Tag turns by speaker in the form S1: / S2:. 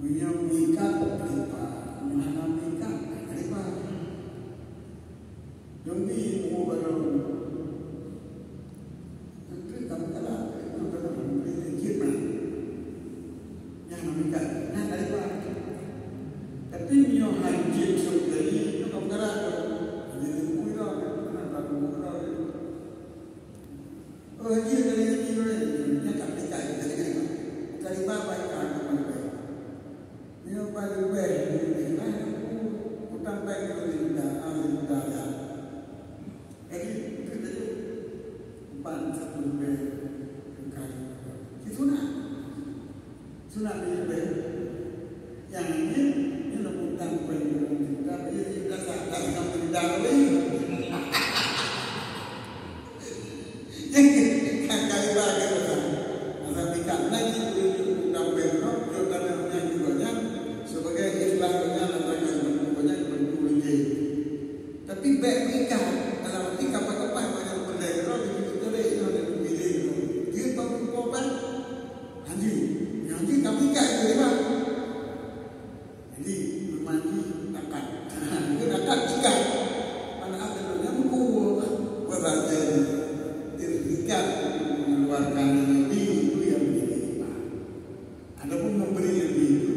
S1: menyiapkan apa, menanamkan apa, demi mau baru nanti kamu kalah, itu kalau memberi kirim, yang menamkan, nah apa, tapi menyiap haji sendiri, itu kamu kalah, jadi mudah, nak mudah, haji dari ini, yang tak dekat, dari bapa ikan kemana? Dia paling baik, utang baik itu tidak ada. Jadi kita bantah pun berkali. Itu sunat ini baik. Yang ini nak utang baik itu tidak. Ia dasar kamu tidak boleh. Jadi kan kali bagi utang. Masa pikat lagi utang baik itu utang yang juga sebagai istilahnya lantaran banyak berkulit. Tapi baik ikan dalam arti kapal-kapal banyak berdaya itu boleh itu ada pilih itu. Dia bangun korban nanti kami ikan itu lima. Jadi mandi akan, itu akan ikan. Mana ada yang buku berada ikan mengeluarkan lebih itu yang menjadi. Adapun memberi lebih itu.